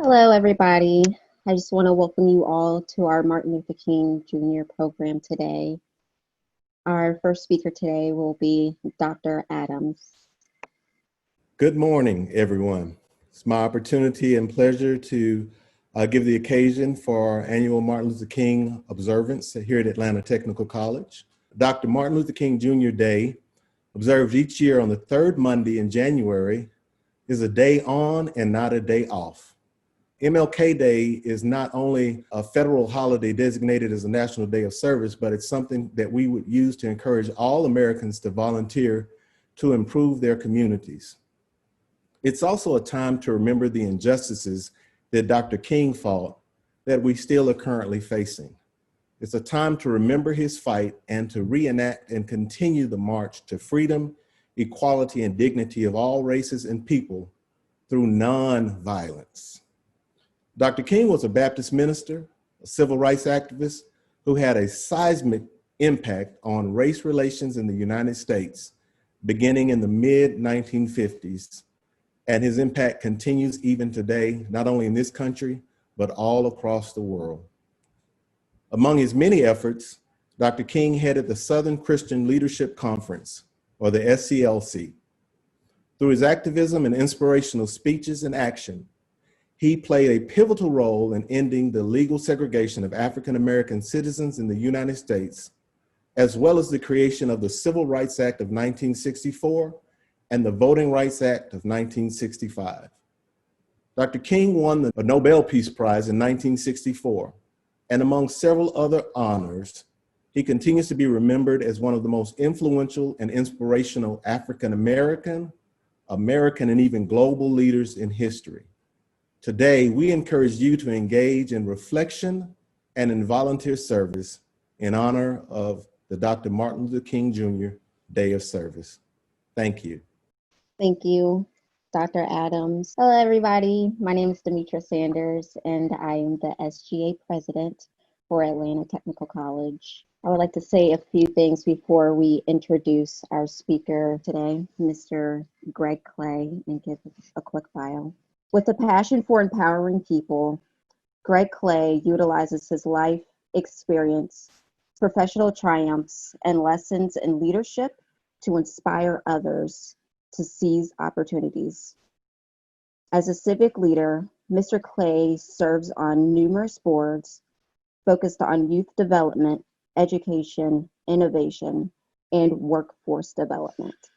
Hello, everybody. I just want to welcome you all to our Martin Luther King Jr. program today. Our first speaker today will be Dr. Adams. Good morning, everyone. It's my opportunity and pleasure to give the occasion for our annual Martin Luther King observance here at Atlanta Technical College. Dr. Martin Luther King Jr. Day, observed each year on the third Monday in January, is a day on and not a day off. MLK Day is not only a federal holiday designated as a National Day of Service, but it's something that we would use to encourage all Americans to volunteer to improve their communities. It's also a time to remember the injustices that Dr. King fought that we still are currently facing. It's a time to remember his fight and to reenact and continue the march to freedom, equality, and dignity of all races and people through non-violence. Dr. King was a Baptist minister, a civil rights activist who had a seismic impact on race relations in the United States beginning in the mid-1950s. And his impact continues even today, not only in this country, but all across the world. Among his many efforts, Dr. King headed the Southern Christian Leadership Conference, or the SCLC. Through his activism and inspirational speeches and action, he played a pivotal role in ending the legal segregation of African-American citizens in the United States, as well as the creation of the Civil Rights Act of 1964 and the Voting Rights Act of 1965. Dr. King won the Nobel Peace Prize in 1964, and among several other honors, he continues to be remembered as one of the most influential and inspirational African-American, American, and even global leaders in history. Today, we encourage you to engage in reflection and in volunteer service in honor of the Dr. Martin Luther King Jr. Day of Service. Thank you. Thank you, Dr. Adams. Hello, everybody. My name is Demetra Sanders, and I am the SGA president for Atlanta Technical College. I would like to say a few things before we introduce our speaker today, Mr. Greg Clay, and give a quick bio. With a passion for empowering people, Greg Clay utilizes his life experience, professional triumphs, and lessons in leadership to inspire others to seize opportunities. As a civic leader, Mr. Clay serves on numerous boards focused on youth development, education, innovation, and workforce development.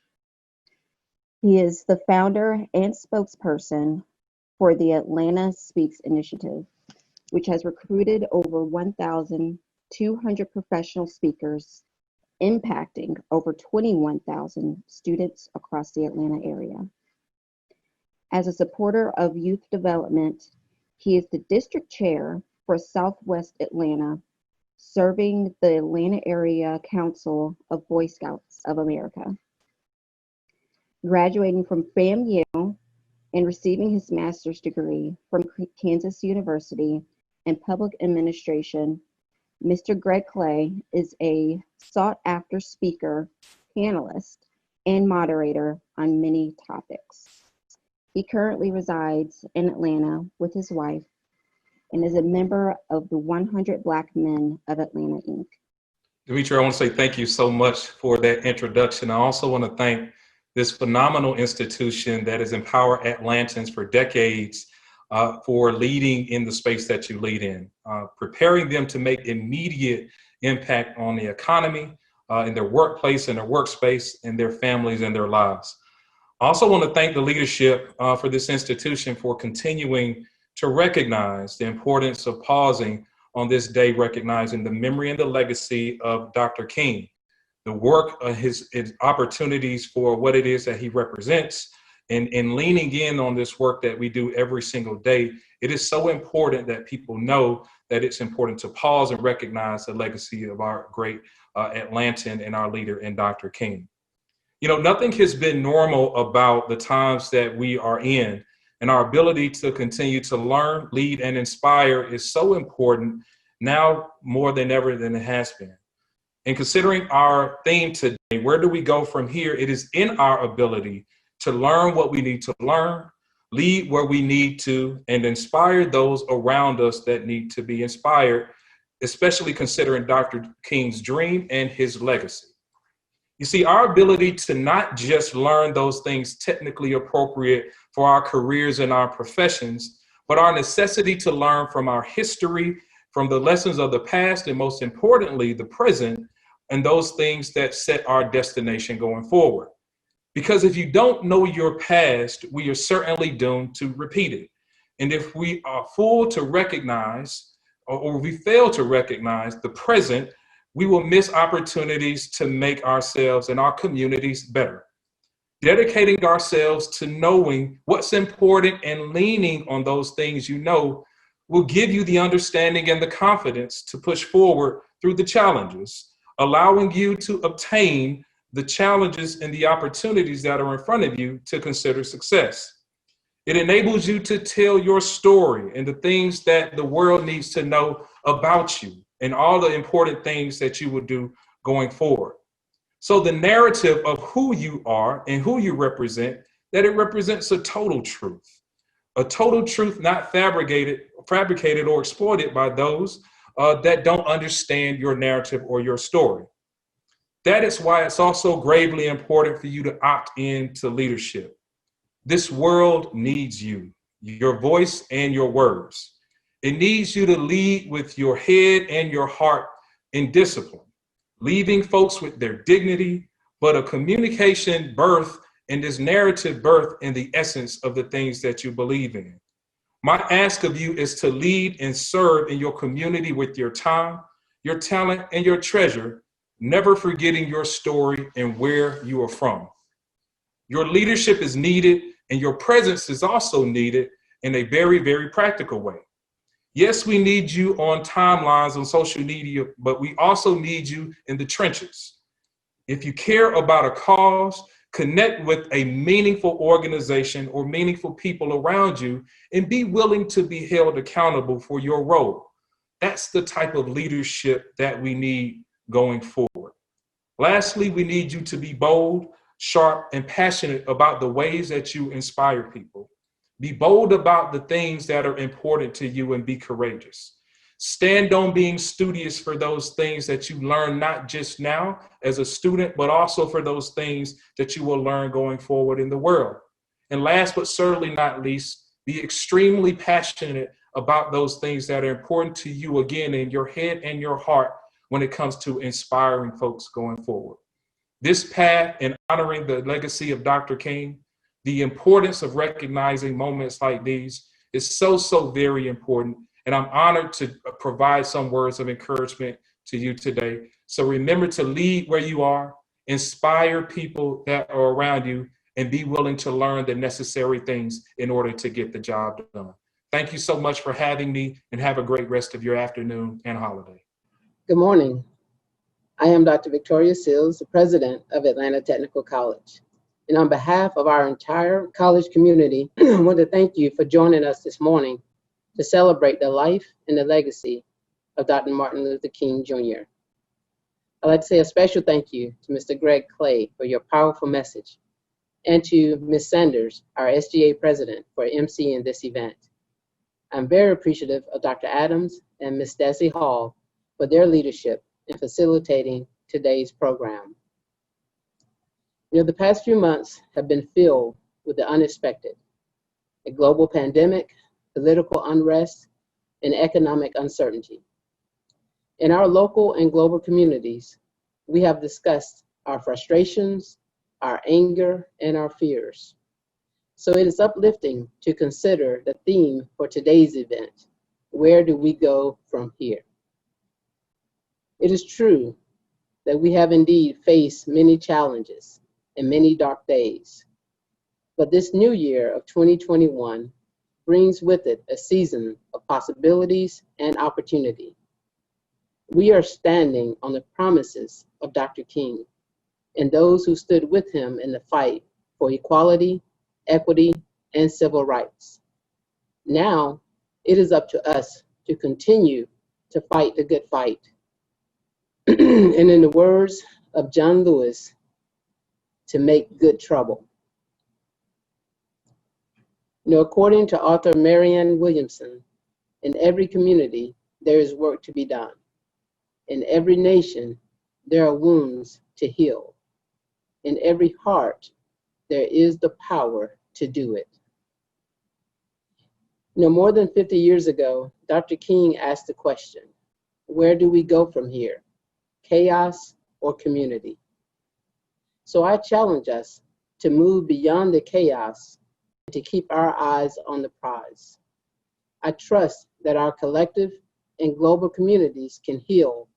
He is the founder and spokesperson for the Atlanta Speaks initiative, which has recruited over 1,200 professional speakers, impacting over 21,000 students across the Atlanta area. As a supporter of youth development, he is the district chair for Southwest Atlanta, serving the Atlanta Area Council of Boy Scouts of America. Graduating from FAMU and receiving his master's degree from Kansas University in Public Administration, Mr. Greg Clay is a sought-after speaker, panelist, and moderator on many topics. He currently resides in Atlanta with his wife and is a member of the 100 Black Men of Atlanta, Inc. Demetra, I want to say thank you so much for that introduction. I also want to thank this phenomenal institution that has empowered Atlantans for decades for leading in the space that you lead in, preparing them to make immediate impact on the economy, in their workplace, in their workspace, in their families, and their lives. I also want to thank the leadership for this institution for continuing to recognize the importance of pausing on this day, recognizing the memory and the legacy of Dr. King, the work, his opportunities for what it is that he represents, and leaning in on this work that we do every single day. It is so important that people know that it's important to pause and recognize the legacy of our great Atlantan and our leader in Dr. King. You know, nothing has been normal about the times that we are in, and our ability to continue to learn, lead, and inspire is so important now more than ever than it has been. And considering our theme today, where do we go from here? It is in our ability to learn what we need to learn, lead where we need to, and inspire those around us that need to be inspired, especially considering Dr. King's dream and his legacy. You see, our ability to not just learn those things technically appropriate for our careers and our professions, but our necessity to learn from our history, from the lessons of the past, and most importantly, the present, and those things that set our destination going forward. Because if you don't know your past, we are certainly doomed to repeat it. And if we are full to recognize, or we fail to recognize the present, we will miss opportunities to make ourselves and our communities better. Dedicating ourselves to knowing what's important and leaning on those things you know will give you the understanding and the confidence to push forward through the challenges, allowing you to obtain the challenges and the opportunities that are in front of you to consider success. It enables you to tell your story and the things that the world needs to know about you and all the important things that you will do going forward. So the narrative of who you are and who you represent, that it represents a total truth not fabricated or exploited by those that don't understand your narrative or your story. That is why it's also gravely important for you to opt into leadership. This world needs you, your voice and your words. It needs you to lead with your head and your heart in discipline, leaving folks with their dignity, but a communication birth and this narrative birth in the essence of the things that you believe in. My ask of you is to lead and serve in your community with your time, your talent, and your treasure, never forgetting your story and where you are from. Your leadership is needed, and your presence is also needed in a very, very practical way. Yes, we need you on timelines on social media, but we also need you in the trenches. If you care about a cause, connect with a meaningful organization or meaningful people around you and be willing to be held accountable for your role. That's the type of leadership that we need going forward. Lastly, we need you to be bold, sharp, and passionate about the ways that you inspire people. Be bold about the things that are important to you and be courageous. Stand on being studious for those things that you learn not just now as a student, but also for those things that you will learn going forward in the world. And last but certainly not least, be extremely passionate about those things that are important to you, again, in your head and your heart when it comes to inspiring folks going forward. This path in honoring the legacy of Dr. King, the importance of recognizing moments like these is so, so very important. And I'm honored to provide some words of encouragement to you today. So remember to lead where you are, inspire people that are around you, and be willing to learn the necessary things in order to get the job done. Thank you so much for having me, and have a great rest of your afternoon and holiday. Good morning. I am Dr. Victoria Sills, the president of Atlanta Technical College. And on behalf of our entire college community, I want to thank you for joining us this morning to celebrate the life and the legacy of Dr. Martin Luther King Jr. I'd like to say a special thank you to Mr. Greg Clay for your powerful message, and to Ms. Sanders, our SGA president, for emceeing this event. I'm very appreciative of Dr. Adams and Ms. Desi Hall for their leadership in facilitating today's program. You know, the past few months have been filled with the unexpected: a global pandemic, political unrest, and economic uncertainty. In our local and global communities, we have discussed our frustrations, our anger, and our fears. So it is uplifting to consider the theme for today's event: where do we go from here? It is true that we have indeed faced many challenges and many dark days, but this new year of 2021 brings with it a season of possibilities and opportunity. We are standing on the promises of Dr. King and those who stood with him in the fight for equality, equity, and civil rights. Now, it is up to us to continue to fight the good fight. And in the words of John Lewis, to make good trouble. According to author Marianne Williamson, in every community, there is work to be done. In every nation, there are wounds to heal. In every heart, there is the power to do it. More than 50 years ago, Dr. King asked the question, where do we go from here? Chaos or community? So I challenge us to move beyond the chaos and to keep our eyes on the prize. I trust that our collective and global communities can heal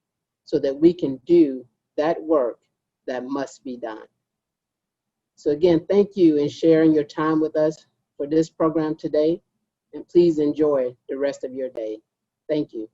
so that we can do that work that must be done. So again, thank you in sharing your time with us for this program today, and please enjoy the rest of your day. Thank you.